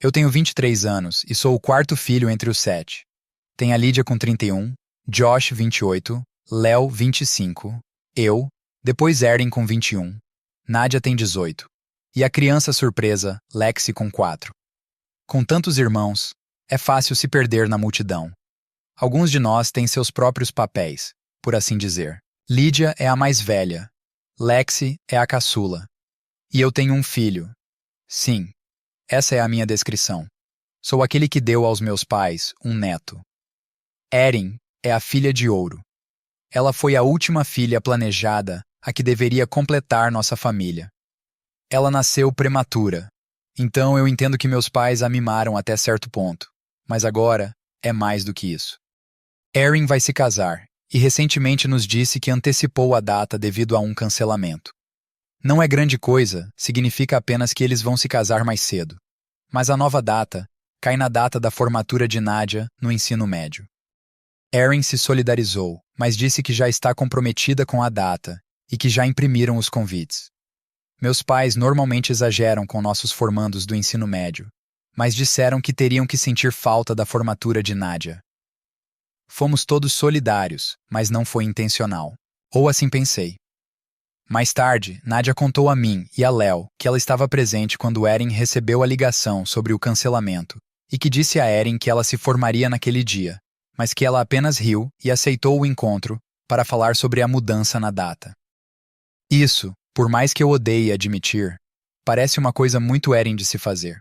Eu tenho 23 anos e sou o quarto filho entre os 7. Tem a Lídia com 31, Josh 28, Léo 25, eu, depois Erin com 21, Nádia tem 18, e a criança surpresa, Lexi com 4. Com tantos irmãos, é fácil se perder na multidão. Alguns de nós têm seus próprios papéis, por assim dizer. Lídia é a mais velha, Lexi é a caçula, e eu tenho um filho. Sim, essa é a minha descrição. Sou aquele que deu aos meus pais um neto. Erin é a filha de ouro. Ela foi a última filha planejada a que deveria completar nossa família. Ela nasceu prematura, então eu entendo que meus pais a mimaram até certo ponto, mas agora é mais do que isso. Erin vai se casar e recentemente nos disse que antecipou a data devido a um cancelamento. Não é grande coisa, significa apenas que eles vão se casar mais cedo. Mas a nova data cai na data da formatura de Nádia no ensino médio. Erin se solidarizou, mas disse que já está comprometida com a data e que já imprimiram os convites. Meus pais normalmente exageram com nossos formandos do ensino médio, mas disseram que teriam que sentir falta da formatura de Nádia. Fomos todos solidários, mas não foi intencional. Ou assim pensei. Mais tarde, Nádia contou a mim e a Léo que ela estava presente quando Erin recebeu a ligação sobre o cancelamento e que disse a Erin que ela se formaria naquele dia, mas que ela apenas riu e aceitou o encontro para falar sobre a mudança na data. Isso, por mais que eu odeie admitir, parece uma coisa muito Erin de se fazer.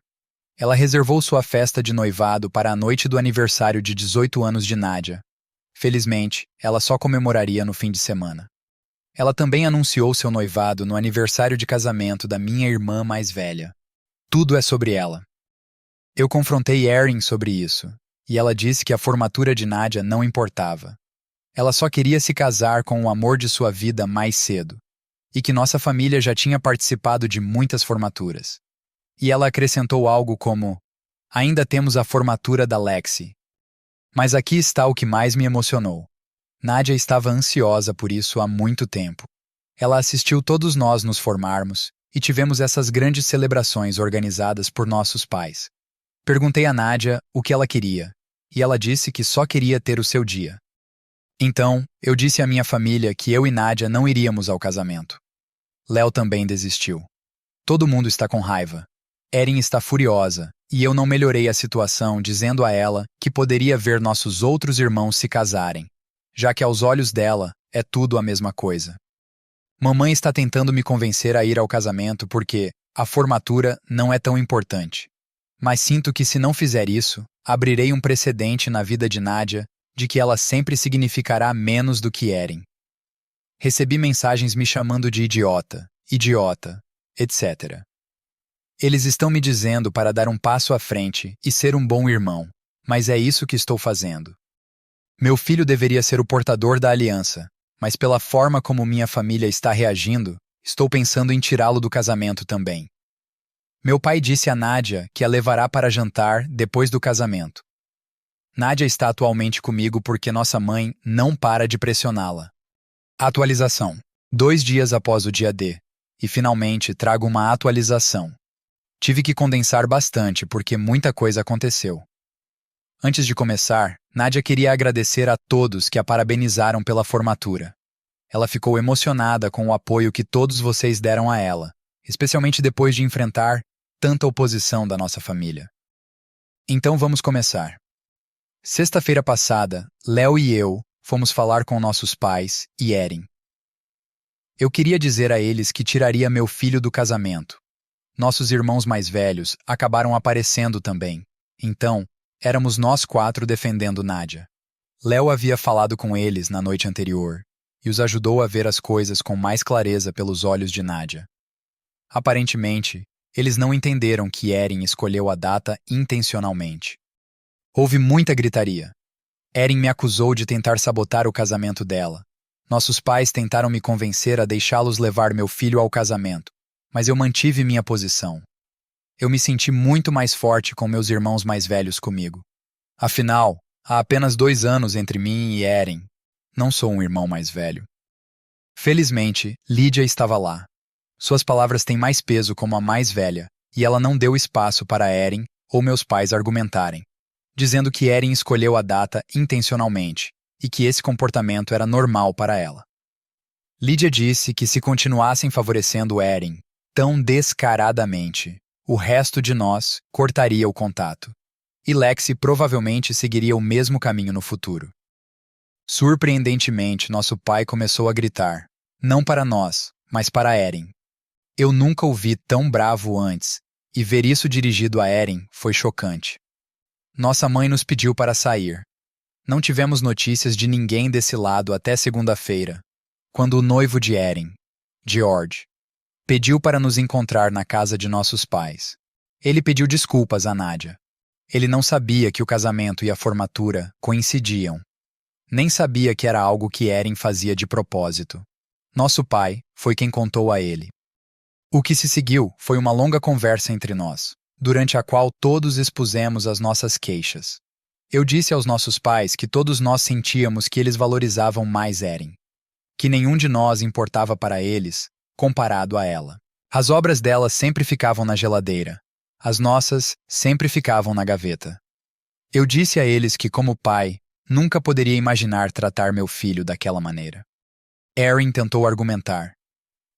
Ela reservou sua festa de noivado para a noite do aniversário de 18 anos de Nádia. Felizmente, ela só comemoraria no fim de semana. Ela também anunciou seu noivado no aniversário de casamento da minha irmã mais velha. Tudo é sobre ela. Eu confrontei Erin sobre isso, e ela disse que a formatura de Nádia não importava. Ela só queria se casar com o amor de sua vida mais cedo, e que nossa família já tinha participado de muitas formaturas. E ela acrescentou algo como: ainda temos a formatura da Lexi. Mas aqui está o que mais me emocionou. Nádia estava ansiosa por isso há muito tempo. Ela assistiu todos nós nos formarmos e tivemos essas grandes celebrações organizadas por nossos pais. Perguntei a Nádia o que ela queria, e ela disse que só queria ter o seu dia. Então, eu disse à minha família que eu e Nádia não iríamos ao casamento. Léo também desistiu. Todo mundo está com raiva. Erin está furiosa, e eu não melhorei a situação dizendo a ela que poderia ver nossos outros irmãos se casarem, já que aos olhos dela é tudo a mesma coisa. Mamãe está tentando me convencer a ir ao casamento porque a formatura não é tão importante. Mas sinto que se não fizer isso, abrirei um precedente na vida de Nádia de que ela sempre significará menos do que Erin. Recebi mensagens me chamando de idiota, etc. Eles estão me dizendo para dar um passo à frente e ser um bom irmão, mas é isso que estou fazendo. Meu filho deveria ser o portador da aliança, mas pela forma como minha família está reagindo, estou pensando em tirá-lo do casamento também. Meu pai disse a Nádia que a levará para jantar depois do casamento. Nádia está atualmente comigo porque nossa mãe não para de pressioná-la. Atualização. 2 dias após o dia D. E finalmente trago uma atualização. Tive que condensar bastante porque muita coisa aconteceu. Antes de começar, Nádia queria agradecer a todos que a parabenizaram pela formatura. Ela ficou emocionada com o apoio que todos vocês deram a ela, especialmente depois de enfrentar tanta oposição da nossa família. Então vamos começar. Sexta-feira passada, Léo e eu fomos falar com nossos pais e Erin. Eu queria dizer a eles que tiraria meu filho do casamento. Nossos irmãos mais velhos acabaram aparecendo também. Então, éramos nós 4 defendendo Nádia. Léo havia falado com eles na noite anterior e os ajudou a ver as coisas com mais clareza pelos olhos de Nádia. Aparentemente, eles não entenderam que Erin escolheu a data intencionalmente. Houve muita gritaria. Erin me acusou de tentar sabotar o casamento dela. Nossos pais tentaram me convencer a deixá-los levar meu filho ao casamento, mas eu mantive minha posição. Eu me senti muito mais forte com meus irmãos mais velhos comigo. Afinal, há apenas 2 anos entre mim e Erin. Não sou um irmão mais velho. Felizmente, Lídia estava lá. Suas palavras têm mais peso como a mais velha, e ela não deu espaço para Erin ou meus pais argumentarem, dizendo que Erin escolheu a data intencionalmente e que esse comportamento era normal para ela. Lídia disse que se continuassem favorecendo Erin tão descaradamente, o resto de nós cortaria o contato, e Lexi provavelmente seguiria o mesmo caminho no futuro. Surpreendentemente, nosso pai começou a gritar, não para nós, mas para Erin. Eu nunca o vi tão bravo antes, e ver isso dirigido a Erin foi chocante. Nossa mãe nos pediu para sair. Não tivemos notícias de ninguém desse lado até segunda-feira, quando o noivo de Erin, George, pediu para nos encontrar na casa de nossos pais. Ele pediu desculpas a Nadia. Ele não sabia que o casamento e a formatura coincidiam. Nem sabia que era algo que Erin fazia de propósito. Nosso pai foi quem contou a ele. O que se seguiu foi uma longa conversa entre nós, durante a qual todos expusemos as nossas queixas. Eu disse aos nossos pais que todos nós sentíamos que eles valorizavam mais Erin, que nenhum de nós importava para eles, comparado a ela. As obras dela sempre ficavam na geladeira, as nossas sempre ficavam na gaveta. Eu disse a eles que, como pai, nunca poderia imaginar tratar meu filho daquela maneira. Erin tentou argumentar.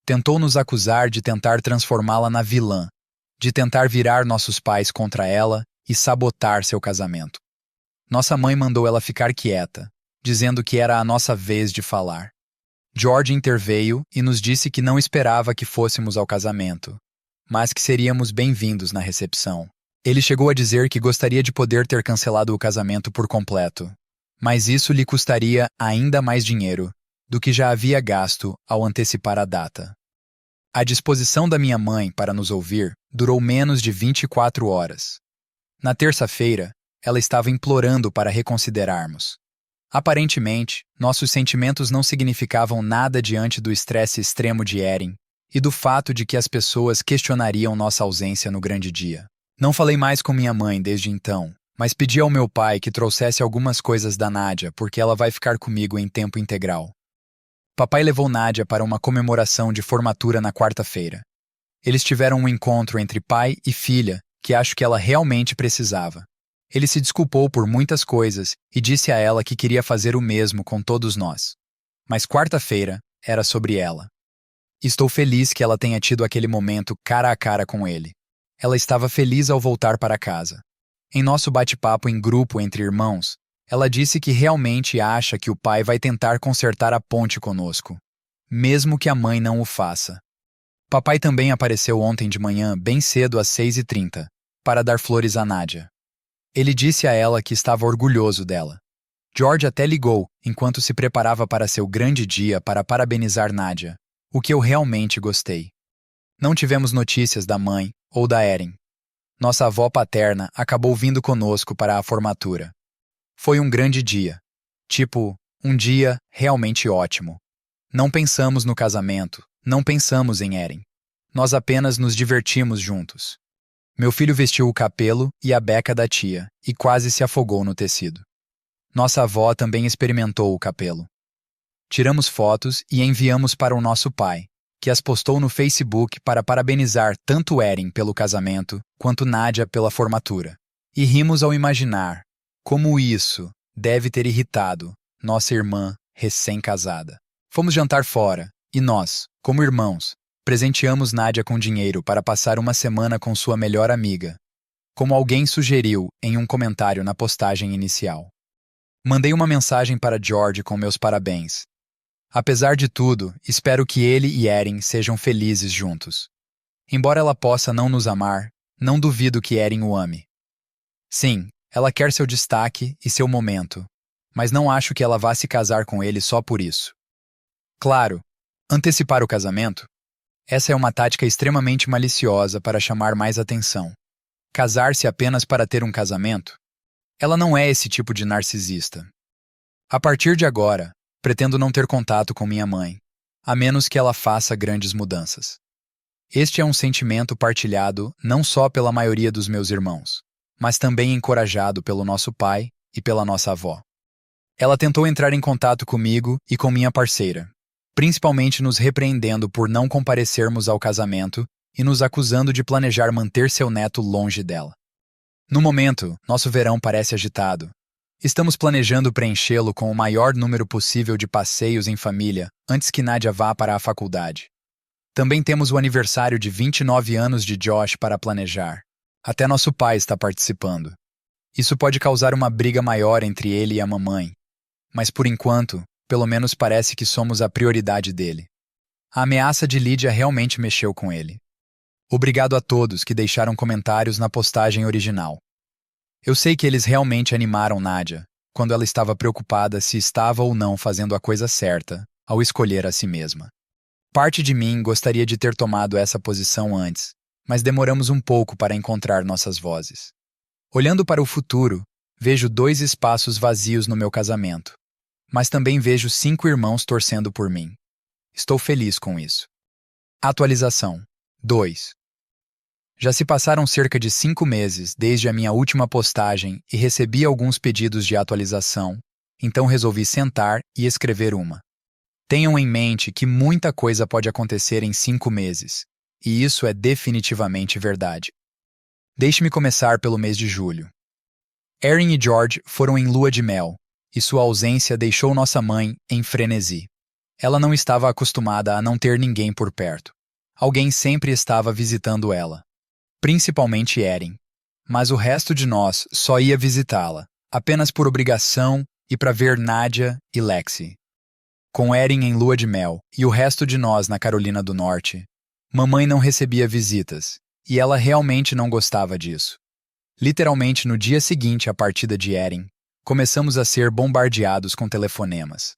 Tentou nos acusar de tentar transformá-la na vilã, de tentar virar nossos pais contra ela e sabotar seu casamento. Nossa mãe mandou ela ficar quieta, dizendo que era a nossa vez de falar. George interveio e nos disse que não esperava que fôssemos ao casamento, mas que seríamos bem-vindos na recepção. Ele chegou a dizer que gostaria de poder ter cancelado o casamento por completo, mas isso lhe custaria ainda mais dinheiro do que já havia gasto ao antecipar a data. A disposição da minha mãe para nos ouvir durou menos de 24 horas. Na terça-feira, ela estava implorando para reconsiderarmos. Aparentemente, nossos sentimentos não significavam nada diante do estresse extremo de Erin e do fato de que as pessoas questionariam nossa ausência no grande dia. Não falei mais com minha mãe desde então, mas pedi ao meu pai que trouxesse algumas coisas da Nadia porque ela vai ficar comigo em tempo integral. Papai levou Nadia para uma comemoração de formatura na quarta-feira. Eles tiveram um encontro entre pai e filha que acho que ela realmente precisava. Ele se desculpou por muitas coisas e disse a ela que queria fazer o mesmo com todos nós. Mas quarta-feira era sobre ela. Estou feliz que ela tenha tido aquele momento cara a cara com ele. Ela estava feliz ao voltar para casa. Em nosso bate-papo em grupo entre irmãos, ela disse que realmente acha que o pai vai tentar consertar a ponte conosco, mesmo que a mãe não o faça. Papai também apareceu ontem de manhã, bem cedo às 6h30, para dar flores a Nadia. Ele disse a ela que estava orgulhoso dela. George até ligou enquanto se preparava para seu grande dia para parabenizar Nadia, o que eu realmente gostei. Não tivemos notícias da mãe ou da Erin. Nossa avó paterna acabou vindo conosco para a formatura. Foi um grande dia. Tipo, um dia realmente ótimo. Não pensamos no casamento, não pensamos em Erin. Nós apenas nos divertimos juntos. Meu filho vestiu o capelo e a beca da tia e quase se afogou no tecido. Nossa avó também experimentou o capelo. Tiramos fotos e enviamos para o nosso pai, que as postou no Facebook para parabenizar tanto Erin pelo casamento quanto Nadia pela formatura. E rimos ao imaginar como isso deve ter irritado nossa irmã recém-casada. Fomos jantar fora e nós, como irmãos, presenteamos Nadia com dinheiro para passar uma semana com sua melhor amiga, como alguém sugeriu em um comentário na postagem inicial. Mandei uma mensagem para George com meus parabéns. Apesar de tudo, espero que ele e Erin sejam felizes juntos. Embora ela possa não nos amar, não duvido que Erin o ame. Sim, ela quer seu destaque e seu momento, mas não acho que ela vá se casar com ele só por isso. Claro, antecipar o casamento? Essa é uma tática extremamente maliciosa para chamar mais atenção. Casar-se apenas para ter um casamento? Ela não é esse tipo de narcisista. A partir de agora, pretendo não ter contato com minha mãe, a menos que ela faça grandes mudanças. Este é um sentimento partilhado não só pela maioria dos meus irmãos, mas também encorajado pelo nosso pai e pela nossa avó. Ela tentou entrar em contato comigo e com minha parceira, principalmente nos repreendendo por não comparecermos ao casamento e nos acusando de planejar manter seu neto longe dela. No momento, nosso verão parece agitado. Estamos planejando preenchê-lo com o maior número possível de passeios em família antes que Nadia vá para a faculdade. Também temos o aniversário de 29 anos de Josh para planejar. Até nosso pai está participando. Isso pode causar uma briga maior entre ele e a mamãe. Mas por enquanto, pelo menos parece que somos a prioridade dele. A ameaça de Lydia realmente mexeu com ele. Obrigado a todos que deixaram comentários na postagem original. Eu sei que eles realmente animaram Nadia, quando ela estava preocupada se estava ou não fazendo a coisa certa, ao escolher a si mesma. Parte de mim gostaria de ter tomado essa posição antes, mas demoramos um pouco para encontrar nossas vozes. Olhando para o futuro, vejo 2 espaços vazios no meu casamento, mas também vejo 5 irmãos torcendo por mim. Estou feliz com isso. Atualização 2. Já se passaram cerca de 5 meses desde a minha última postagem e recebi alguns pedidos de atualização, então resolvi sentar e escrever uma. Tenham em mente que muita coisa pode acontecer em 5 meses, e isso é definitivamente verdade. Deixe-me começar pelo mês de julho. Erin e George foram em lua de mel, e sua ausência deixou nossa mãe em frenesi. Ela não estava acostumada a não ter ninguém por perto. Alguém sempre estava visitando ela. Principalmente Erin. Mas o resto de nós só ia visitá-la, apenas por obrigação e para ver Nadia e Lexi. Com Erin em lua de mel e o resto de nós na Carolina do Norte, mamãe não recebia visitas, e ela realmente não gostava disso. Literalmente no dia seguinte à partida de Erin, começamos a ser bombardeados com telefonemas.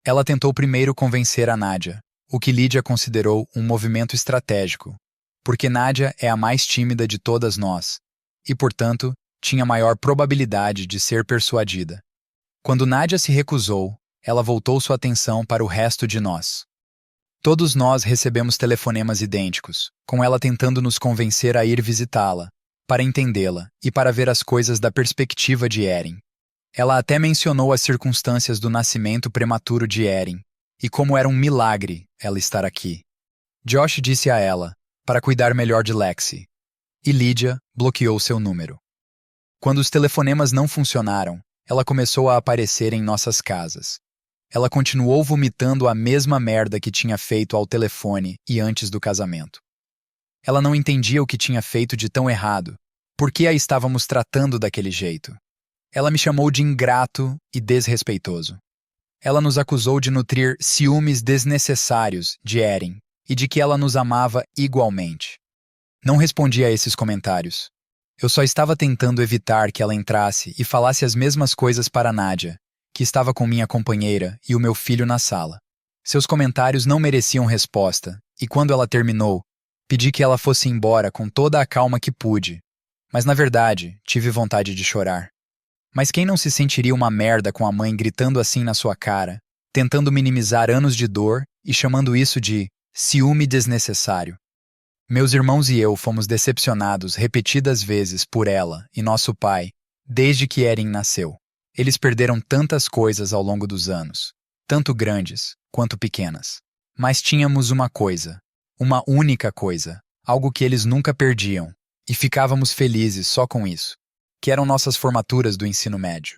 Ela tentou primeiro convencer a Nadia, o que Lydia considerou um movimento estratégico, porque Nadia é a mais tímida de todas nós, e, portanto, tinha maior probabilidade de ser persuadida. Quando Nadia se recusou, ela voltou sua atenção para o resto de nós. Todos nós recebemos telefonemas idênticos, com ela tentando nos convencer a ir visitá-la, para entendê-la e para ver as coisas da perspectiva de Erin. Ela até mencionou as circunstâncias do nascimento prematuro de Erin, e como era um milagre ela estar aqui. Josh disse a ela, para cuidar melhor de Lexi, e Lydia bloqueou seu número. Quando os telefonemas não funcionaram, ela começou a aparecer em nossas casas. Ela continuou vomitando a mesma merda que tinha feito ao telefone e antes do casamento. Ela não entendia o que tinha feito de tão errado, por que a estávamos tratando daquele jeito. Ela me chamou de ingrato e desrespeitoso. Ela nos acusou de nutrir ciúmes desnecessários de Erin e de que ela nos amava igualmente. Não respondi a esses comentários. Eu só estava tentando evitar que ela entrasse e falasse as mesmas coisas para Nadia, que estava com minha companheira e o meu filho na sala. Seus comentários não mereciam resposta, e quando ela terminou, pedi que ela fosse embora com toda a calma que pude, mas na verdade, tive vontade de chorar. Mas quem não se sentiria uma merda com a mãe gritando assim na sua cara, tentando minimizar anos de dor e chamando isso de ciúme desnecessário? Meus irmãos e eu fomos decepcionados repetidas vezes por ela e nosso pai, desde que Erin nasceu. Eles perderam tantas coisas ao longo dos anos, tanto grandes quanto pequenas. Mas tínhamos uma coisa, uma única coisa, algo que eles nunca perdiam, e ficávamos felizes só com isso, que eram nossas formaturas do ensino médio.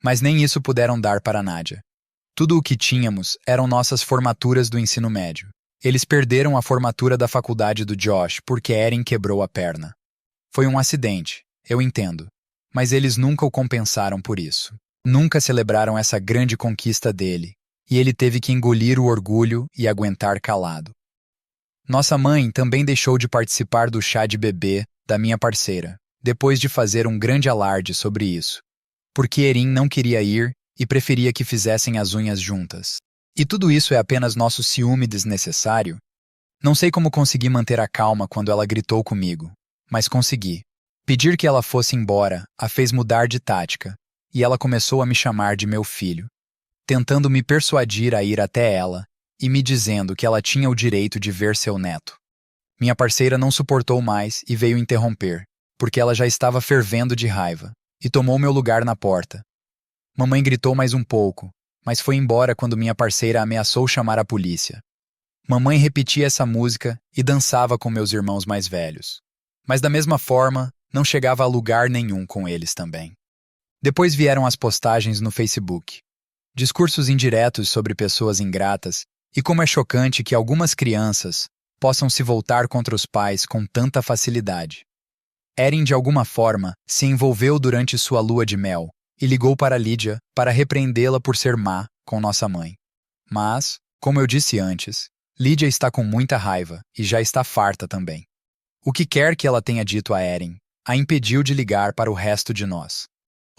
Mas nem isso puderam dar para Nadia. Tudo o que tínhamos eram nossas formaturas do ensino médio. Eles perderam a formatura da faculdade do Josh porque Erin quebrou a perna. Foi um acidente, eu entendo, mas eles nunca o compensaram por isso. Nunca celebraram essa grande conquista dele, e ele teve que engolir o orgulho e aguentar calado. Nossa mãe também deixou de participar do chá de bebê da minha parceira, depois de fazer um grande alarde sobre isso, porque Erin não queria ir e preferia que fizessem as unhas juntas. E tudo isso é apenas nosso ciúme desnecessário? Não sei como consegui manter a calma quando ela gritou comigo, mas consegui. Pedir que ela fosse embora a fez mudar de tática, e ela começou a me chamar de meu filho, tentando me persuadir a ir até ela e me dizendo que ela tinha o direito de ver seu neto. Minha parceira não suportou mais e veio interromper, porque ela já estava fervendo de raiva, e tomou meu lugar na porta. Mamãe gritou mais um pouco, mas foi embora quando minha parceira ameaçou chamar a polícia. Mamãe repetia essa música e dançava com meus irmãos mais velhos. Mas da mesma forma, não chegava a lugar nenhum com eles também. Depois vieram as postagens no Facebook. Discursos indiretos sobre pessoas ingratas e como é chocante que algumas crianças possam se voltar contra os pais com tanta facilidade. Erin, de alguma forma, se envolveu durante sua lua de mel e ligou para Lydia para repreendê-la por ser má com nossa mãe. Mas, como eu disse antes, Lydia está com muita raiva e já está farta também. O que quer que ela tenha dito a Erin a impediu de ligar para o resto de nós.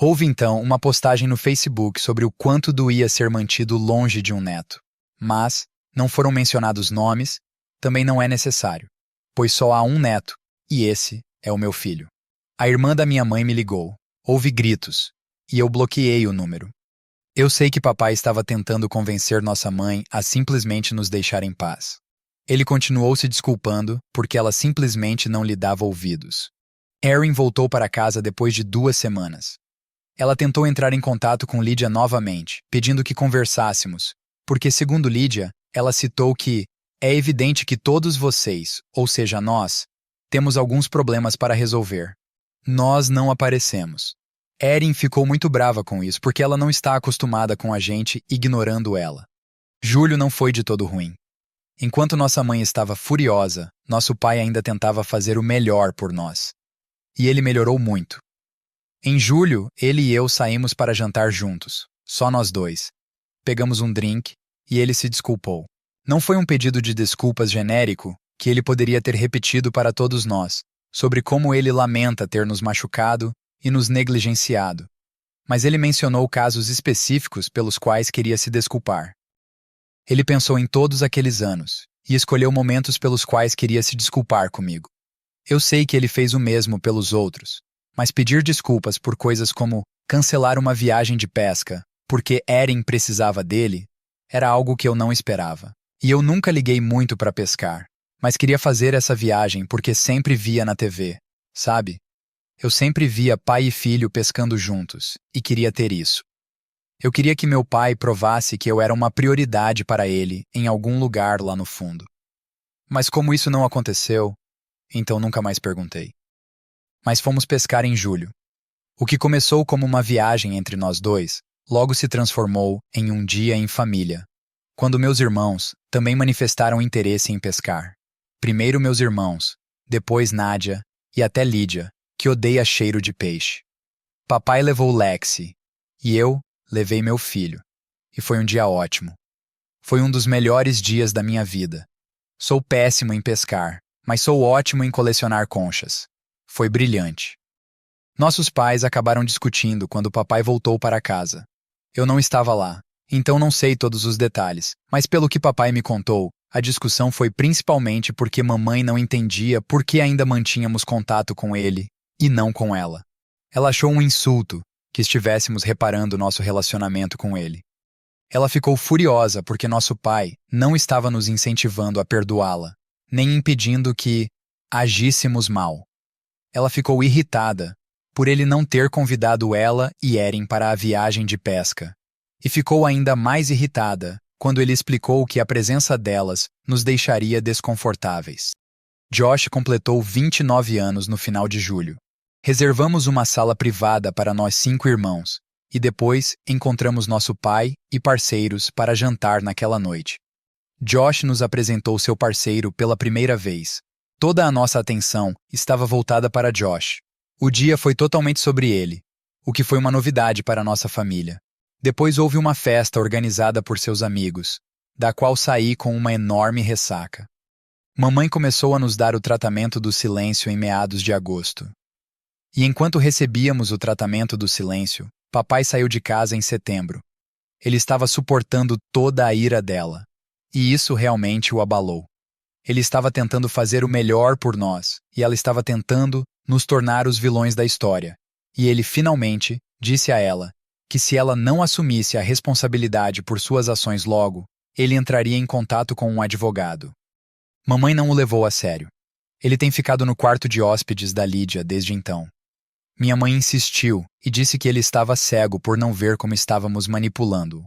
Houve então uma postagem no Facebook sobre o quanto doía ser mantido longe de um neto. Mas não foram mencionados nomes, também não é necessário, pois só há um neto, e esse é o meu filho. A irmã da minha mãe me ligou, houve gritos, e eu bloqueei o número. Eu sei que papai estava tentando convencer nossa mãe a simplesmente nos deixar em paz. Ele continuou se desculpando porque ela simplesmente não lhe dava ouvidos. Erin voltou para casa depois de 2 semanas. Ela tentou entrar em contato com Lydia novamente, pedindo que conversássemos, porque, segundo Lydia, ela citou que é evidente que todos vocês, ou seja, nós, temos alguns problemas para resolver. Nós não aparecemos. Erin ficou muito brava com isso porque ela não está acostumada com a gente ignorando ela. Julho não foi de todo ruim. Enquanto nossa mãe estava furiosa, nosso pai ainda tentava fazer o melhor por nós. E ele melhorou muito. Em julho, ele e eu saímos para jantar juntos, só nós dois. Pegamos um drink e ele se desculpou. Não foi um pedido de desculpas genérico que ele poderia ter repetido para todos nós, sobre como ele lamenta ter nos machucado e nos negligenciado. Mas ele mencionou casos específicos pelos quais queria se desculpar. Ele pensou em todos aqueles anos e escolheu momentos pelos quais queria se desculpar comigo. Eu sei que ele fez o mesmo pelos outros, mas pedir desculpas por coisas como cancelar uma viagem de pesca porque Erin precisava dele era algo que eu não esperava. E eu nunca liguei muito para pescar, mas queria fazer essa viagem porque sempre via na TV, sabe? Eu sempre via pai e filho pescando juntos e queria ter isso. Eu queria que meu pai provasse que eu era uma prioridade para ele em algum lugar lá no fundo. Mas como isso não aconteceu, então nunca mais perguntei. Mas fomos pescar em julho. O que começou como uma viagem entre nós dois, logo se transformou em um dia em família, quando meus irmãos também manifestaram interesse em pescar. Primeiro meus irmãos, depois Nádia e até Lydia, que odeia cheiro de peixe. Papai levou Lexi e eu levei meu filho. E foi um dia ótimo. Foi um dos melhores dias da minha vida. Sou péssimo em pescar, mas sou ótimo em colecionar conchas. Foi brilhante. Nossos pais acabaram discutindo quando papai voltou para casa. Eu não estava lá, então não sei todos os detalhes, mas pelo que papai me contou, a discussão foi principalmente porque mamãe não entendia por que ainda mantínhamos contato com ele e não com ela. Ela achou um insulto que estivéssemos reparando nosso relacionamento com ele. Ela ficou furiosa porque nosso pai não estava nos incentivando a perdoá-la, nem impedindo que agíssemos mal. Ela ficou irritada por ele não ter convidado ela e Erin para a viagem de pesca, e ficou ainda mais irritada quando ele explicou que a presença delas nos deixaria desconfortáveis. Josh completou 29 anos no final de julho. Reservamos uma sala privada para nós 5 irmãos, e depois encontramos nosso pai e parceiros para jantar naquela noite. Josh nos apresentou seu parceiro pela primeira vez. Toda a nossa atenção estava voltada para Josh. O dia foi totalmente sobre ele, o que foi uma novidade para nossa família. Depois houve uma festa organizada por seus amigos, da qual saí com uma enorme ressaca. Mamãe começou a nos dar o tratamento do silêncio em meados de agosto. E enquanto recebíamos o tratamento do silêncio, papai saiu de casa em setembro. Ele estava suportando toda a ira dela, e isso realmente o abalou. Ele estava tentando fazer o melhor por nós, e ela estava tentando nos tornar os vilões da história. E ele finalmente disse a ela que se ela não assumisse a responsabilidade por suas ações logo, ele entraria em contato com um advogado. Mamãe não o levou a sério. Ele tem ficado no quarto de hóspedes da Lydia desde então. Minha mãe insistiu e disse que ele estava cego por não ver como estávamos manipulando-o.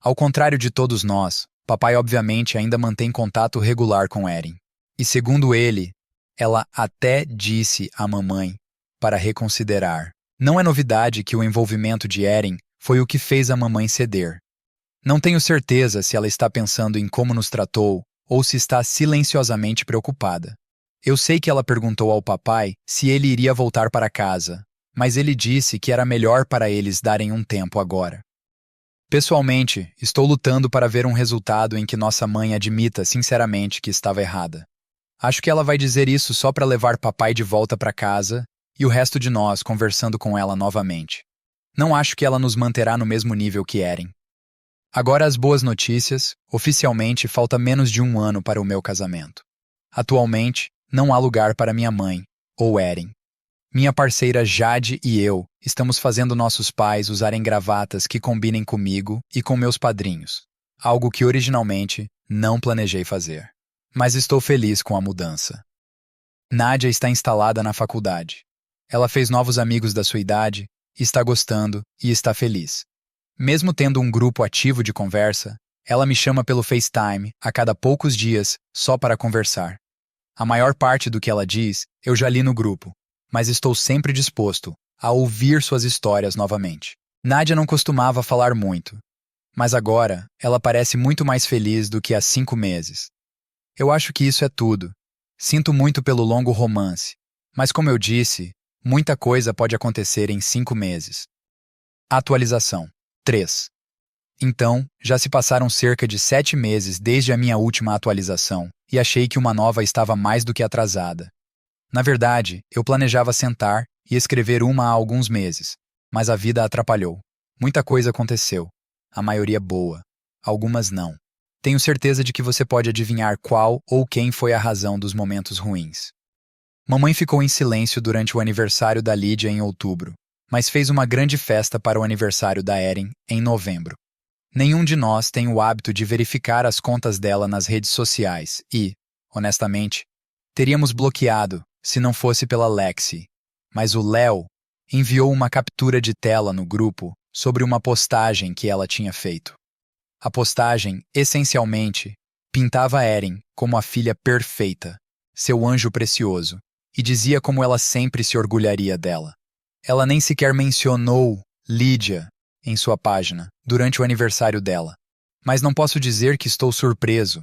Ao contrário de todos nós, papai obviamente ainda mantém contato regular com Erin. E segundo ele, ela até disse à mamãe para reconsiderar. Não é novidade que o envolvimento de Erin foi o que fez a mamãe ceder. Não tenho certeza se ela está pensando em como nos tratou ou se está silenciosamente preocupada. Eu sei que ela perguntou ao papai se ele iria voltar para casa, mas ele disse que era melhor para eles darem um tempo agora. Pessoalmente, estou lutando para ver um resultado em que nossa mãe admita sinceramente que estava errada. Acho que ela vai dizer isso só para levar papai de volta para casa e o resto de nós conversando com ela novamente. Não acho que ela nos manterá no mesmo nível que Erin. Agora as boas notícias, oficialmente falta menos de um ano para o meu casamento. Atualmente, não há lugar para minha mãe, ou Erin. Minha parceira Jade e eu estamos fazendo nossos pais usarem gravatas que combinem comigo e com meus padrinhos, algo que originalmente não planejei fazer. Mas estou feliz com a mudança. Nadia está instalada na faculdade. Ela fez novos amigos da sua idade, está gostando e está feliz. Mesmo tendo um grupo ativo de conversa, ela me chama pelo FaceTime a cada poucos dias só para conversar. A maior parte do que ela diz eu já li no grupo, mas estou sempre disposto a ouvir suas histórias novamente. Nadia não costumava falar muito, mas agora ela parece muito mais feliz do que há 5 meses. Eu acho que isso é tudo. Sinto muito pelo longo romance, mas como eu disse, muita coisa pode acontecer em 5 meses. Atualização 3. Então, já se passaram cerca de 7 meses desde a minha última atualização e achei que uma nova estava mais do que atrasada. Na verdade, eu planejava sentar e escrever uma há alguns meses, mas a vida atrapalhou. Muita coisa aconteceu, a maioria boa, algumas não. Tenho certeza de que você pode adivinhar qual ou quem foi a razão dos momentos ruins. Mamãe ficou em silêncio durante o aniversário da Lídia em outubro, mas fez uma grande festa para o aniversário da Erin em novembro. Nenhum de nós tem o hábito de verificar as contas dela nas redes sociais e, honestamente, teríamos bloqueado se não fosse pela Lexi. Mas o Léo enviou uma captura de tela no grupo sobre uma postagem que ela tinha feito. A postagem, essencialmente, pintava Erin como a filha perfeita, seu anjo precioso, e dizia como ela sempre se orgulharia dela. Ela nem sequer mencionou Lídia em sua página durante o aniversário dela, mas não posso dizer que estou surpreso.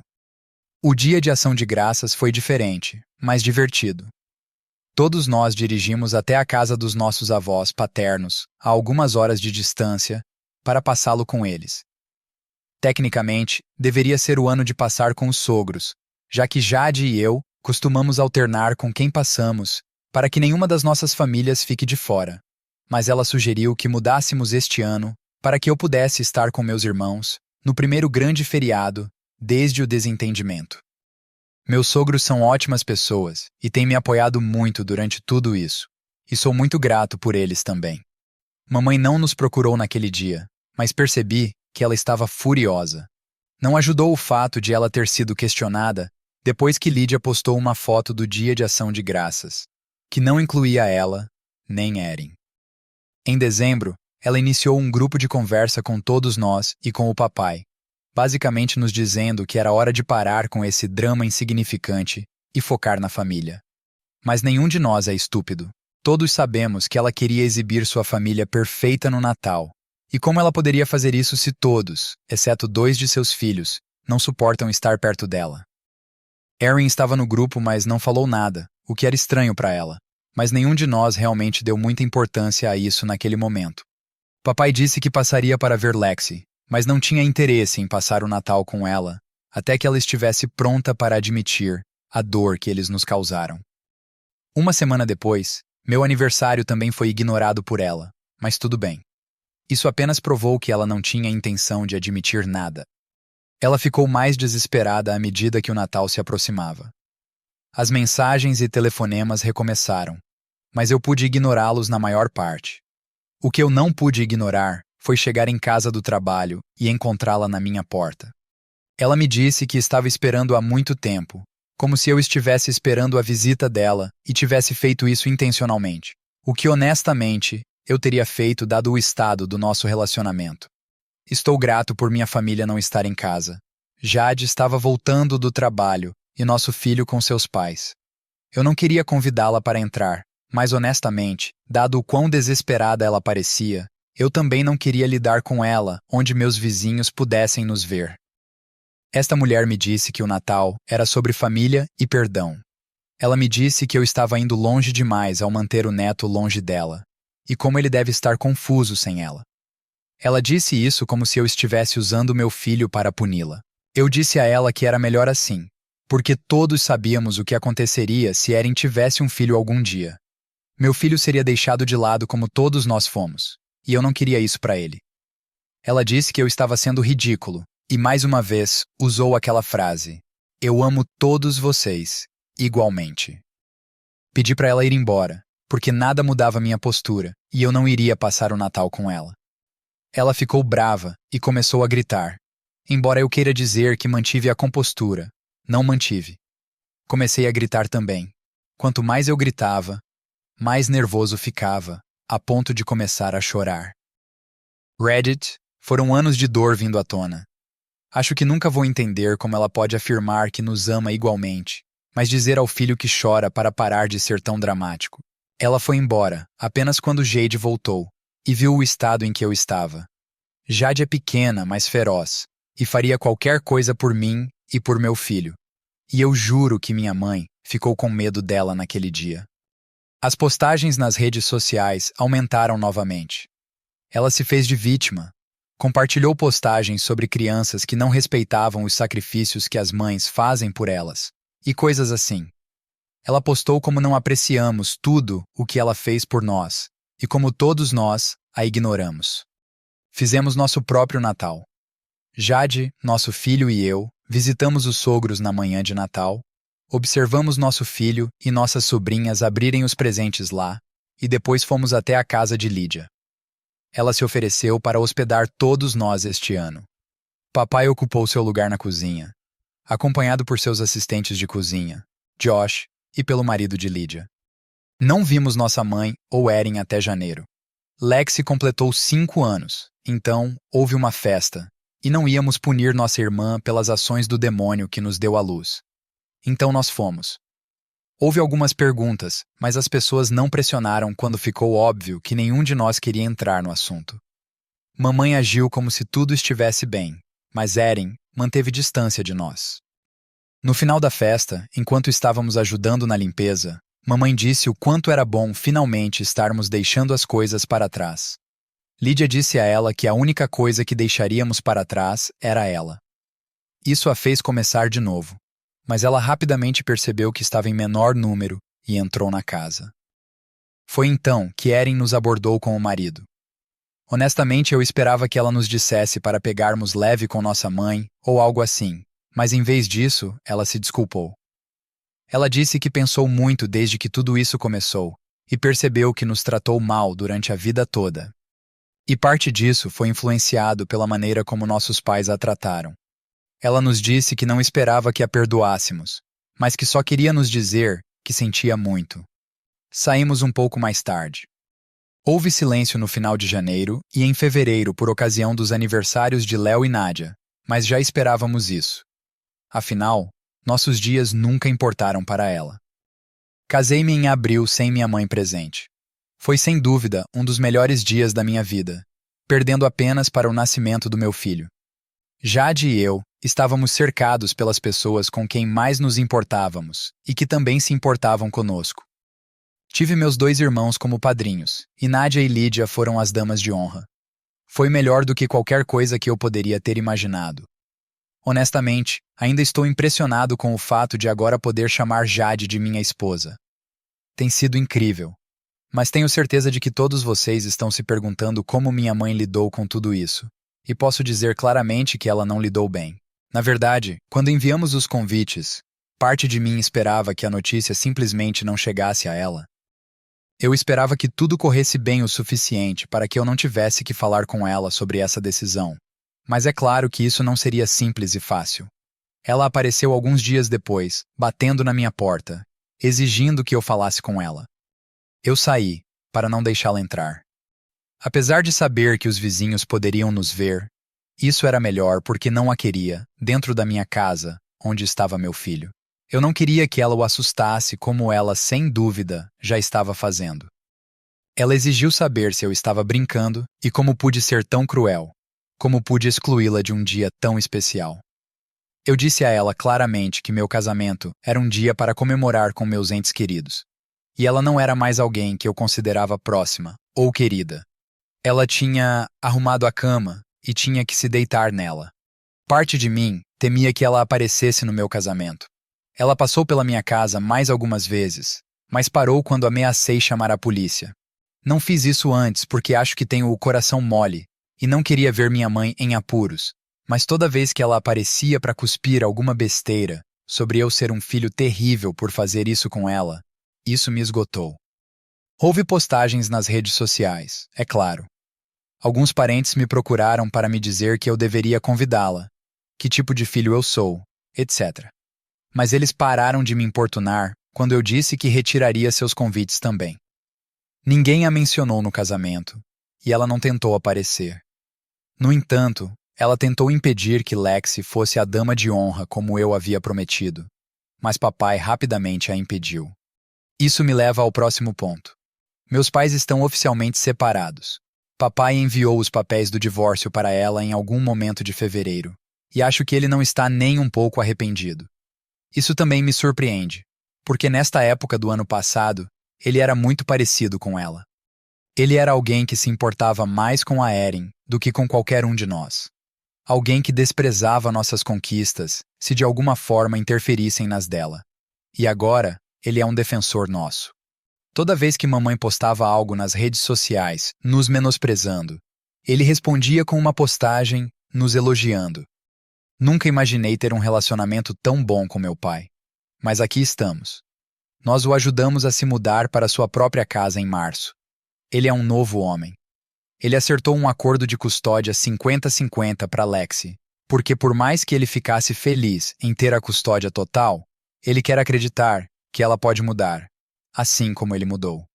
O dia de ação de graças foi diferente, mas divertido. Todos nós dirigimos até a casa dos nossos avós paternos, a algumas horas de distância, para passá-lo com eles. Tecnicamente, deveria ser o ano de passar com os sogros, já que Jade e eu costumamos alternar com quem passamos, para que nenhuma das nossas famílias fique de fora. Mas ela sugeriu que mudássemos este ano para que eu pudesse estar com meus irmãos no primeiro grande feriado desde o desentendimento. Meus sogros são ótimas pessoas e têm me apoiado muito durante tudo isso, e sou muito grato por eles também. Mamãe não nos procurou naquele dia, mas percebi que ela estava furiosa. Não ajudou o fato de ela ter sido questionada depois que Lídia postou uma foto do Dia de Ação de Graças, que não incluía ela, nem Erin. Em dezembro, ela iniciou um grupo de conversa com todos nós e com o papai, basicamente nos dizendo que era hora de parar com esse drama insignificante e focar na família. Mas nenhum de nós é estúpido. Todos sabemos que ela queria exibir sua família perfeita no Natal. E como ela poderia fazer isso se todos, exceto 2 de seus filhos, não suportam estar perto dela? Erin estava no grupo, mas não falou nada, o que era estranho para ela. Mas nenhum de nós realmente deu muita importância a isso naquele momento. Papai disse que passaria para ver Lexi, mas não tinha interesse em passar o Natal com ela, até que ela estivesse pronta para admitir a dor que eles nos causaram. Uma semana depois, meu aniversário também foi ignorado por ela, mas tudo bem. Isso apenas provou que ela não tinha intenção de admitir nada. Ela ficou mais desesperada à medida que o Natal se aproximava. As mensagens e telefonemas recomeçaram, mas eu pude ignorá-los na maior parte. O que eu não pude ignorar foi chegar em casa do trabalho e encontrá-la na minha porta. Ela me disse que estava esperando há muito tempo, como se eu estivesse esperando a visita dela e tivesse feito isso intencionalmente, o que honestamente eu teria feito dado o estado do nosso relacionamento. Estou grato por minha família não estar em casa. Jade estava voltando do trabalho e nosso filho com seus pais. Eu não queria convidá-la para entrar, Mas honestamente, dado o quão desesperada ela parecia, eu também não queria lidar com ela onde meus vizinhos pudessem nos ver. Esta mulher me disse que o Natal era sobre família e perdão. Ela me disse que eu estava indo longe demais ao manter o neto longe dela, e como ele deve estar confuso sem ela. Ela disse isso como se eu estivesse usando meu filho para puni-la. Eu disse a ela que era melhor assim, porque todos sabíamos o que aconteceria se Erin tivesse um filho algum dia. Meu filho seria deixado de lado como todos nós fomos, e eu não queria isso para ele. Ela disse que eu estava sendo ridículo, e mais uma vez usou aquela frase: "Eu amo todos vocês, igualmente." Pedi para ela ir embora, porque nada mudava minha postura, e eu não iria passar o Natal com ela. Ela ficou brava e começou a gritar. Embora eu queira dizer que mantive a compostura, não mantive. Comecei a gritar também. Quanto mais eu gritava, mais nervoso ficava, a ponto de começar a chorar. Reddit, foram anos de dor vindo à tona. Acho que nunca vou entender como ela pode afirmar que nos ama igualmente, mas dizer ao filho que chora para parar de ser tão dramático. Ela foi embora, apenas quando Jade voltou, e viu o estado em que eu estava. Jade é pequena, mas feroz, e faria qualquer coisa por mim e por meu filho. E eu juro que minha mãe ficou com medo dela naquele dia. As postagens nas redes sociais aumentaram novamente. Ela se fez de vítima. Compartilhou postagens sobre crianças que não respeitavam os sacrifícios que as mães fazem por elas, e coisas assim. Ela postou como não apreciamos tudo o que ela fez por nós, e como todos nós a ignoramos. Fizemos nosso próprio Natal. Jade, nosso filho e eu visitamos os sogros na manhã de Natal, observamos nosso filho e nossas sobrinhas abrirem os presentes lá, e depois fomos até a casa de Lydia. Ela se ofereceu para hospedar todos nós este ano. Papai ocupou seu lugar na cozinha, acompanhado por seus assistentes de cozinha, Josh, e pelo marido de Lydia. Não vimos nossa mãe ou Erin até janeiro. Lexi completou 5 anos, então houve uma festa, e não íamos punir nossa irmã pelas ações do demônio que nos deu à luz. Então nós fomos. Houve algumas perguntas, mas as pessoas não pressionaram quando ficou óbvio que nenhum de nós queria entrar no assunto. Mamãe agiu como se tudo estivesse bem, mas Erin manteve distância de nós. No final da festa, enquanto estávamos ajudando na limpeza, mamãe disse o quanto era bom finalmente estarmos deixando as coisas para trás. Lydia disse a ela que a única coisa que deixaríamos para trás era ela. Isso a fez começar de novo, mas ela rapidamente percebeu que estava em menor número e entrou na casa. Foi então que Erin nos abordou com o marido. Honestamente, eu esperava que ela nos dissesse para pegarmos leve com nossa mãe ou algo assim, mas em vez disso, ela se desculpou. Ela disse que pensou muito desde que tudo isso começou e percebeu que nos tratou mal durante a vida toda. E parte disso foi influenciado pela maneira como nossos pais a trataram. Ela nos disse que não esperava que a perdoássemos, mas que só queria nos dizer que sentia muito. Saímos um pouco mais tarde. Houve silêncio no final de janeiro e em fevereiro por ocasião dos aniversários de Léo e Nádia, mas já esperávamos isso. Afinal, nossos dias nunca importaram para ela. Casei-me em abril sem minha mãe presente. Foi sem dúvida um dos melhores dias da minha vida, perdendo apenas para o nascimento do meu filho. Jade e eu estávamos cercados pelas pessoas com quem mais nos importávamos e que também se importavam conosco. Tive meus 2 irmãos como padrinhos, e Nádia e Lydia foram as damas de honra. Foi melhor do que qualquer coisa que eu poderia ter imaginado. Honestamente, ainda estou impressionado com o fato de agora poder chamar Jade de minha esposa. Tem sido incrível. Mas tenho certeza de que todos vocês estão se perguntando como minha mãe lidou com tudo isso. E posso dizer claramente que ela não lidou bem. Na verdade, quando enviamos os convites, parte de mim esperava que a notícia simplesmente não chegasse a ela. Eu esperava que tudo corresse bem o suficiente para que eu não tivesse que falar com ela sobre essa decisão. Mas é claro que isso não seria simples e fácil. Ela apareceu alguns dias depois, batendo na minha porta, exigindo que eu falasse com ela. Eu saí, para não deixá-la entrar. Apesar de saber que os vizinhos poderiam nos ver, isso era melhor porque não a queria, dentro da minha casa, onde estava meu filho. Eu não queria que ela o assustasse como ela, sem dúvida, já estava fazendo. Ela exigiu saber se eu estava brincando e como pude ser tão cruel, como pude excluí-la de um dia tão especial. Eu disse a ela claramente que meu casamento era um dia para comemorar com meus entes queridos. E ela não era mais alguém que eu considerava próxima ou querida. Ela tinha arrumado a cama e tinha que se deitar nela. Parte de mim temia que ela aparecesse no meu casamento. Ela passou pela minha casa mais algumas vezes, mas parou quando ameacei chamar a polícia. Não fiz isso antes porque acho que tenho o coração mole e não queria ver minha mãe em apuros, mas toda vez que ela aparecia para cuspir alguma besteira sobre eu ser um filho terrível por fazer isso com ela, isso me esgotou. Houve postagens nas redes sociais, é claro. Alguns parentes me procuraram para me dizer que eu deveria convidá-la, que tipo de filho eu sou, etc. Mas eles pararam de me importunar quando eu disse que retiraria seus convites também. Ninguém a mencionou no casamento, e ela não tentou aparecer. No entanto, ela tentou impedir que Lexi fosse a dama de honra como eu havia prometido, mas papai rapidamente a impediu. Isso me leva ao próximo ponto. Meus pais estão oficialmente separados. Papai enviou os papéis do divórcio para ela em algum momento de fevereiro, e acho que ele não está nem um pouco arrependido. Isso também me surpreende, porque nesta época do ano passado, ele era muito parecido com ela. Ele era alguém que se importava mais com a Erin do que com qualquer um de nós. Alguém que desprezava nossas conquistas se de alguma forma interferissem nas dela. E agora, ele é um defensor nosso. Toda vez que mamãe postava algo nas redes sociais, nos menosprezando, ele respondia com uma postagem, nos elogiando. Nunca imaginei ter um relacionamento tão bom com meu pai. Mas aqui estamos. Nós o ajudamos a se mudar para sua própria casa em março. Ele é um novo homem. Ele acertou um acordo de custódia 50-50 para Lexi, porque por mais que ele ficasse feliz em ter a custódia total, ele quer acreditar que ela pode mudar, assim como ele mudou.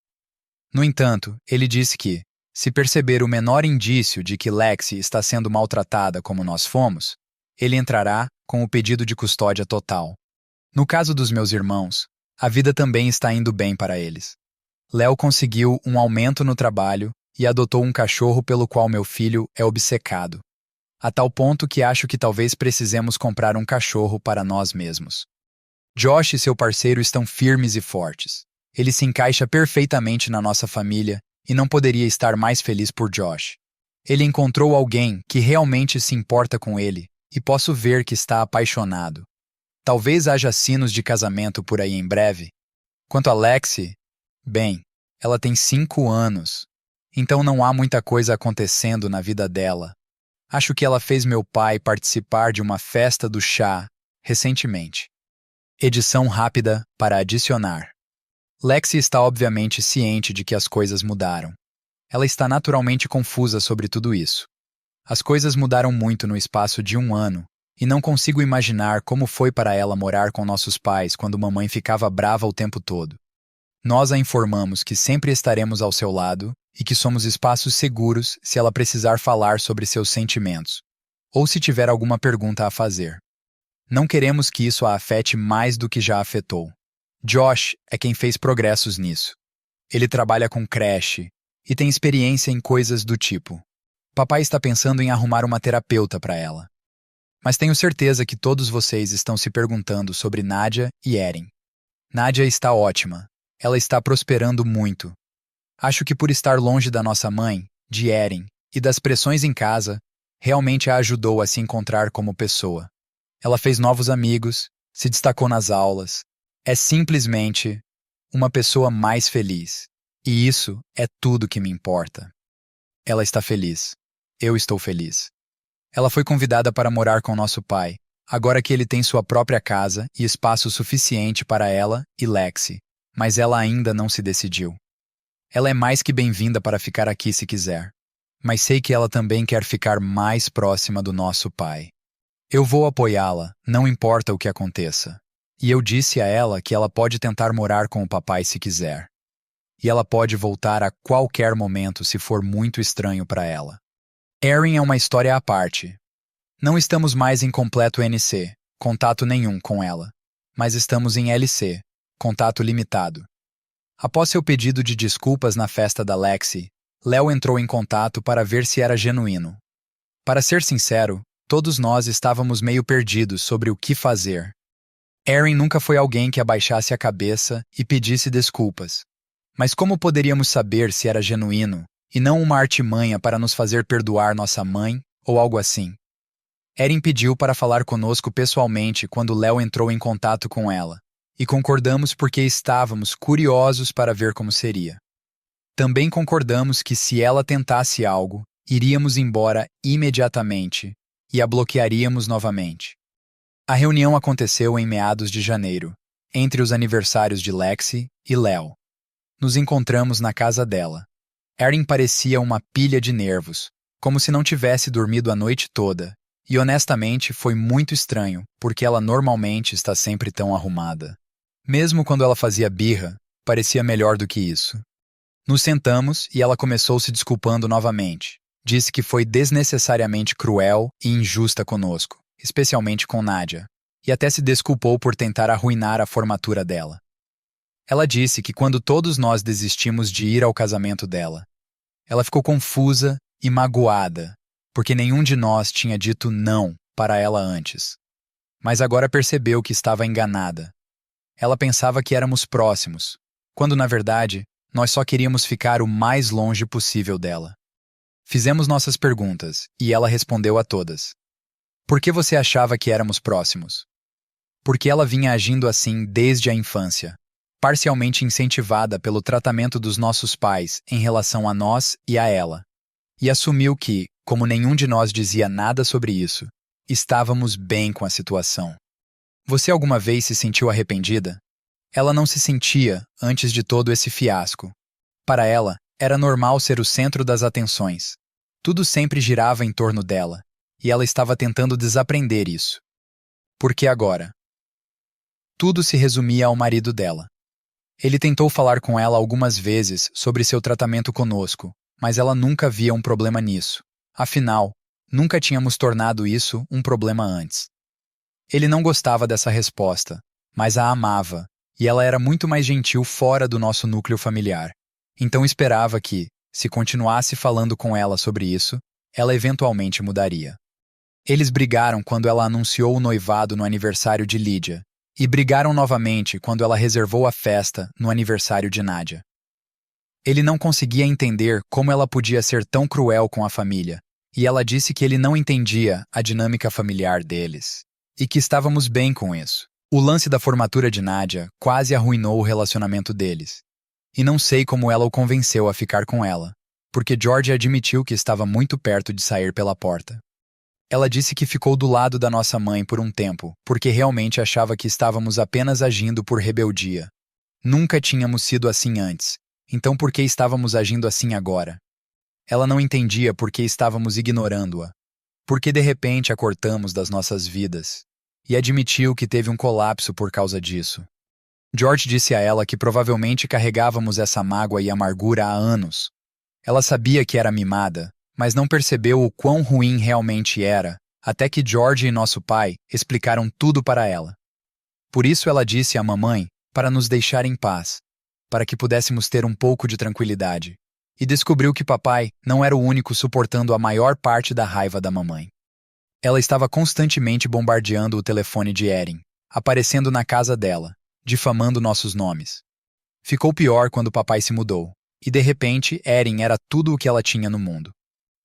No entanto, ele disse que, se perceber o menor indício de que Lexi está sendo maltratada como nós fomos, ele entrará com o pedido de custódia total. No caso dos meus irmãos, a vida também está indo bem para eles. Léo conseguiu um aumento no trabalho e adotou um cachorro pelo qual meu filho é obcecado, a tal ponto que acho que talvez precisemos comprar um cachorro para nós mesmos. Josh e seu parceiro estão firmes e fortes. Ele se encaixa perfeitamente na nossa família e não poderia estar mais feliz por Josh. Ele encontrou alguém que realmente se importa com ele e posso ver que está apaixonado. Talvez haja sinos de casamento por aí em breve. Quanto a Lexi, bem, ela tem 5 anos, então não há muita coisa acontecendo na vida dela. Acho que ela fez meu pai participar de uma festa do chá recentemente. Edição rápida para adicionar. Lexi está obviamente ciente de que as coisas mudaram. Ela está naturalmente confusa sobre tudo isso. As coisas mudaram muito no espaço de 1 ano, e não consigo imaginar como foi para ela morar com nossos pais quando mamãe ficava brava o tempo todo. Nós a informamos que sempre estaremos ao seu lado e que somos espaços seguros se ela precisar falar sobre seus sentimentos, ou se tiver alguma pergunta a fazer. Não queremos que isso a afete mais do que já afetou. Josh é quem fez progressos nisso. Ele trabalha com creche e tem experiência em coisas do tipo. Papai está pensando em arrumar uma terapeuta para ela. Mas tenho certeza que todos vocês estão se perguntando sobre Nadia e Erin. Nadia está ótima. Ela está prosperando muito. Acho que por estar longe da nossa mãe, de Erin, e das pressões em casa, realmente a ajudou a se encontrar como pessoa. Ela fez novos amigos, se destacou nas aulas. É simplesmente uma pessoa mais feliz. E isso é tudo que me importa. Ela está feliz. Eu estou feliz. Ela foi convidada para morar com nosso pai, agora que ele tem sua própria casa e espaço suficiente para ela e Lexi, mas ela ainda não se decidiu. Ela é mais que bem-vinda para ficar aqui se quiser, mas sei que ela também quer ficar mais próxima do nosso pai. Eu vou apoiá-la, não importa o que aconteça. E eu disse a ela que ela pode tentar morar com o papai se quiser. E ela pode voltar a qualquer momento se for muito estranho para ela. Erin é uma história à parte. Não estamos mais em completo NC, contato nenhum com ela. mas estamos em LC, contato limitado. Após seu pedido de desculpas na festa da Lexi, Léo entrou em contato para ver se era genuíno. Para ser sincero, todos nós estávamos meio perdidos sobre o que fazer. Erin nunca foi alguém que abaixasse a cabeça e pedisse desculpas. Mas como poderíamos saber se era genuíno e não uma artimanha para nos fazer perdoar nossa mãe ou algo assim? Erin pediu para falar conosco pessoalmente quando Léo entrou em contato com ela, e concordamos porque estávamos curiosos para ver como seria. Também concordamos que se ela tentasse algo, iríamos embora imediatamente e a bloquearíamos novamente. A reunião aconteceu em meados de janeiro, entre os aniversários de Lexi e Léo. Nos encontramos na casa dela. Erin parecia uma pilha de nervos, como se não tivesse dormido a noite toda, e honestamente foi muito estranho, porque ela normalmente está sempre tão arrumada. Mesmo quando ela fazia birra, parecia melhor do que isso. Nos sentamos e ela começou se desculpando novamente. Disse que foi desnecessariamente cruel e injusta conosco, especialmente com Nadia, e até se desculpou por tentar arruinar a formatura dela. Ela disse que quando todos nós desistimos de ir ao casamento dela, ela ficou confusa e magoada, porque nenhum de nós tinha dito não para ela antes. Mas agora percebeu que estava enganada. Ela pensava que éramos próximos, quando na verdade nós só queríamos ficar o mais longe possível dela. Fizemos nossas perguntas e ela respondeu a todas. Por que você achava que éramos próximos? Porque ela vinha agindo assim desde a infância, parcialmente incentivada pelo tratamento dos nossos pais em relação a nós e a ela, e assumiu que, como nenhum de nós dizia nada sobre isso, estávamos bem com a situação. Você alguma vez se sentiu arrependida? Ela não se sentia antes de todo esse fiasco. Para ela, era normal ser o centro das atenções. Tudo sempre girava em torno dela, e ela estava tentando desaprender isso. Por que agora? Tudo se resumia ao marido dela. Ele tentou falar com ela algumas vezes sobre seu tratamento conosco, mas ela nunca via um problema nisso. Afinal, nunca tínhamos tornado isso um problema antes. Ele não gostava dessa resposta, mas a amava, e ela era muito mais gentil fora do nosso núcleo familiar. Então esperava que, se continuasse falando com ela sobre isso, ela eventualmente mudaria. Eles brigaram quando ela anunciou o noivado no aniversário de Lídia, e brigaram novamente quando ela reservou a festa no aniversário de Nadia. Ele não conseguia entender como ela podia ser tão cruel com a família, e ela disse que ele não entendia a dinâmica familiar deles, e que estávamos bem com isso. O lance da formatura de Nadia quase arruinou o relacionamento deles. E não sei como ela o convenceu a ficar com ela, porque George admitiu que estava muito perto de sair pela porta. Ela disse que ficou do lado da nossa mãe por um tempo, porque realmente achava que estávamos apenas agindo por rebeldia. Nunca tínhamos sido assim antes, então por que estávamos agindo assim agora? Ela não entendia por que estávamos ignorando-a, porque de repente a cortamos das nossas vidas, e admitiu que teve um colapso por causa disso. George disse a ela que provavelmente carregávamos essa mágoa e amargura há anos. Ela sabia que era mimada, mas não percebeu o quão ruim realmente era, até que George e nosso pai explicaram tudo para ela. Por isso ela disse à mamãe para nos deixar em paz, para que pudéssemos ter um pouco de tranquilidade, e descobriu que papai não era o único suportando a maior parte da raiva da mamãe. Ela estava constantemente bombardeando o telefone de Erin, aparecendo na casa dela, difamando nossos nomes. Ficou pior quando papai se mudou, e de repente Erin era tudo o que ela tinha no mundo.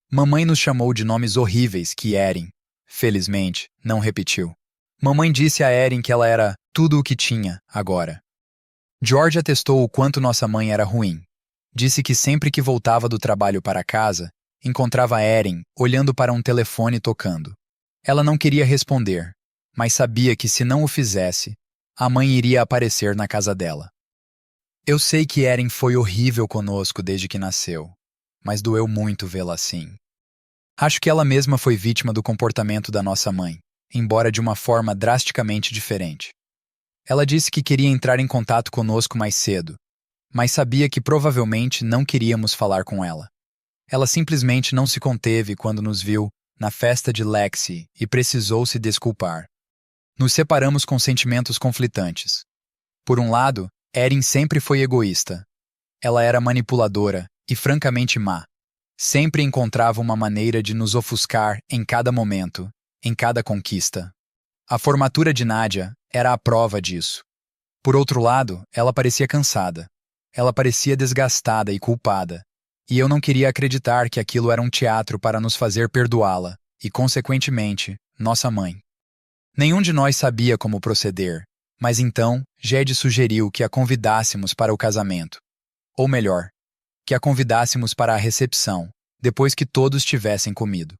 Mamãe nos chamou de nomes horríveis que Erin, felizmente, não repetiu. Mamãe disse a Erin que ela era tudo o que tinha, agora. George atestou o quanto nossa mãe era ruim. Disse que sempre que voltava do trabalho para casa, encontrava Erin olhando para um telefone tocando. Ela não queria responder, mas sabia que se não o fizesse, a mãe iria aparecer na casa dela. Eu sei que Erin foi horrível conosco desde que nasceu, mas doeu muito vê-la assim. Acho que ela mesma foi vítima do comportamento da nossa mãe, embora de uma forma drasticamente diferente. Ela disse que queria entrar em contato conosco mais cedo, mas sabia que provavelmente não queríamos falar com ela. Ela simplesmente não se conteve quando nos viu na festa de Lexi e precisou se desculpar. Nos separamos com sentimentos conflitantes. Por um lado, Erin sempre foi egoísta. Ela era manipuladora e francamente má. Sempre encontrava uma maneira de nos ofuscar em cada momento, em cada conquista. A formatura de Nadia era a prova disso. Por outro lado, ela parecia cansada. Ela parecia desgastada e culpada. E eu não queria acreditar que aquilo era um teatro para nos fazer perdoá-la, e, consequentemente, nossa mãe. Nenhum de nós sabia como proceder, mas então Jed sugeriu que a convidássemos para o casamento. Ou melhor, que a convidássemos para a recepção, depois que todos tivessem comido.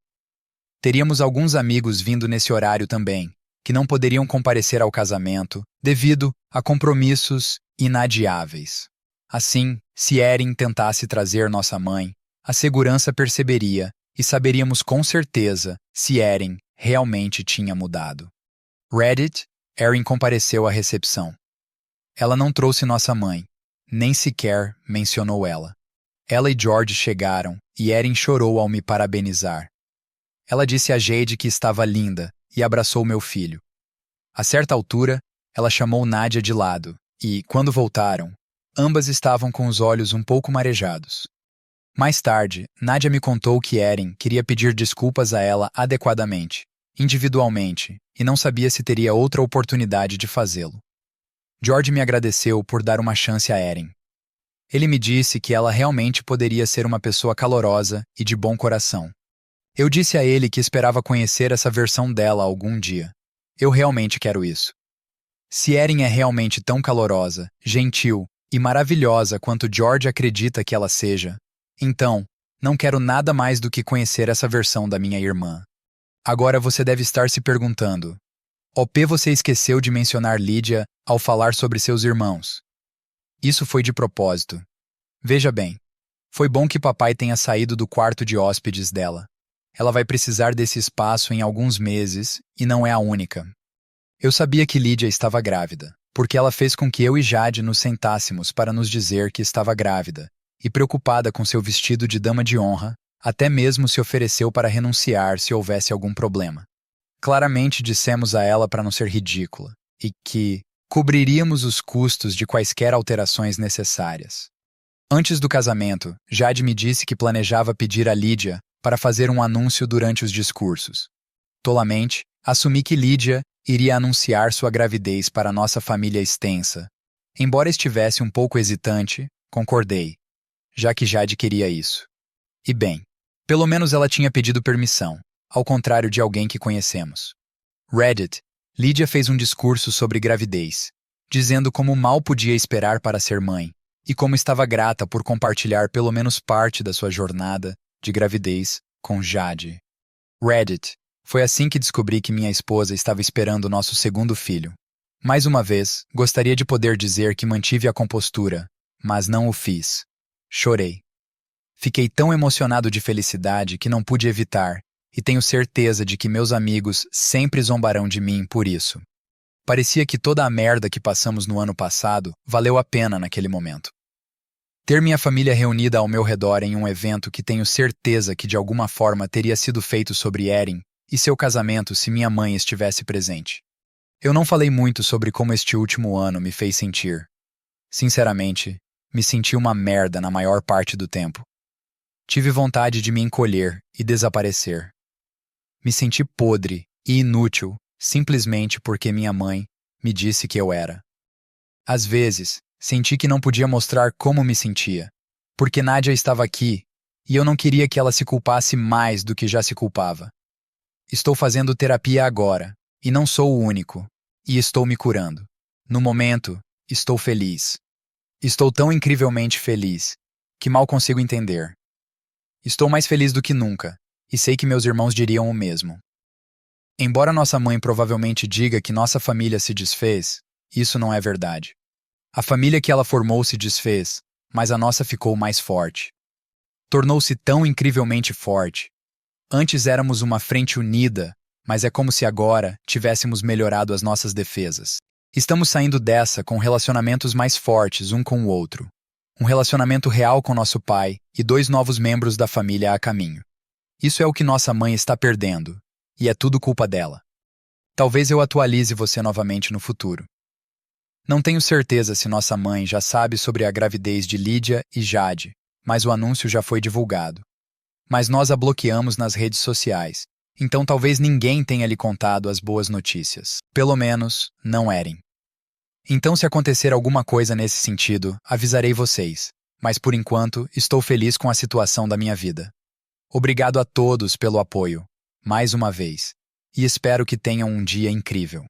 Teríamos alguns amigos vindo nesse horário também, que não poderiam comparecer ao casamento devido a compromissos inadiáveis. Assim, se Erin tentasse trazer nossa mãe, a segurança perceberia e saberíamos com certeza se Erin realmente tinha mudado. Reddit, Erin compareceu à recepção. Ela não trouxe nossa mãe, nem sequer mencionou ela. Ela e George chegaram e Erin chorou ao me parabenizar. Ela disse a Jade que estava linda e abraçou meu filho. A certa altura, ela chamou Nadia de lado e, quando voltaram, ambas estavam com os olhos um pouco marejados. Mais tarde, Nadia me contou que Erin queria pedir desculpas a ela adequadamente, individualmente, e não sabia se teria outra oportunidade de fazê-lo. George me agradeceu por dar uma chance a Erin. Ele me disse que ela realmente poderia ser uma pessoa calorosa e de bom coração. Eu disse a ele que esperava conhecer essa versão dela algum dia. Eu realmente quero isso. Se Erin é realmente tão calorosa, gentil e maravilhosa quanto George acredita que ela seja, então, não quero nada mais do que conhecer essa versão da minha irmã. Agora você deve estar se perguntando: OP, você esqueceu de mencionar Lydia ao falar sobre seus irmãos. Isso foi de propósito. Veja bem, foi bom que papai tenha saído do quarto de hóspedes dela. Ela vai precisar desse espaço em alguns meses e não é a única. Eu sabia que Lydia estava grávida, porque ela fez com que eu e Jade nos sentássemos para nos dizer que estava grávida, e preocupada com seu vestido de dama de honra, até mesmo se ofereceu para renunciar se houvesse algum problema. Claramente dissemos a ela para não ser ridícula, e que cobriríamos os custos de quaisquer alterações necessárias. Antes do casamento, Jade me disse que planejava pedir a Lydia para fazer um anúncio durante os discursos. Tolamente, assumi que Lydia iria anunciar sua gravidez para nossa família extensa. Embora estivesse um pouco hesitante, concordei, já que Jade queria isso. E bem, pelo menos ela tinha pedido permissão, ao contrário de alguém que conhecemos. Reddit, Lydia fez um discurso sobre gravidez, dizendo como mal podia esperar para ser mãe, e como estava grata por compartilhar pelo menos parte da sua jornada de gravidez com Jade. Reddit, foi assim que descobri que minha esposa estava esperando nosso segundo filho. Mais uma vez, gostaria de poder dizer que mantive a compostura, mas não o fiz. Chorei. Fiquei tão emocionado de felicidade que não pude evitar, e tenho certeza de que meus amigos sempre zombarão de mim por isso. Parecia que toda a merda que passamos no ano passado valeu a pena naquele momento. Ter minha família reunida ao meu redor em um evento que tenho certeza que de alguma forma teria sido feito sobre Erin e seu casamento se minha mãe estivesse presente. Eu não falei muito sobre como este último ano me fez sentir. Sinceramente, me senti uma merda na maior parte do tempo. Tive vontade de me encolher e desaparecer. Me senti podre e inútil simplesmente porque minha mãe me disse que eu era. Às vezes, senti que não podia mostrar como me sentia, porque Nadia estava aqui e eu não queria que ela se culpasse mais do que já se culpava. Estou fazendo terapia agora, e não sou o único, e estou me curando. No momento, estou feliz. Estou tão incrivelmente feliz, que mal consigo entender. Estou mais feliz do que nunca, e sei que meus irmãos diriam o mesmo. Embora nossa mãe provavelmente diga que nossa família se desfez, isso não é verdade. A família que ela formou se desfez, mas a nossa ficou mais forte. Tornou-se tão incrivelmente forte. Antes éramos uma frente unida, mas é como se agora tivéssemos melhorado as nossas defesas. Estamos saindo dessa com relacionamentos mais fortes um com o outro. Um relacionamento real com nosso pai e 2 novos membros da família a caminho. Isso é o que nossa mãe está perdendo, e é tudo culpa dela. Talvez eu atualize você novamente no futuro. Não tenho certeza se nossa mãe já sabe sobre a gravidez de Lídia e Jade, mas o anúncio já foi divulgado. Mas nós a bloqueamos nas redes sociais, então talvez ninguém tenha lhe contado as boas notícias. Pelo menos, não Eren. Então, se acontecer alguma coisa nesse sentido, avisarei vocês. Mas por enquanto, estou feliz com a situação da minha vida. Obrigado a todos pelo apoio, mais uma vez, e espero que tenham um dia incrível.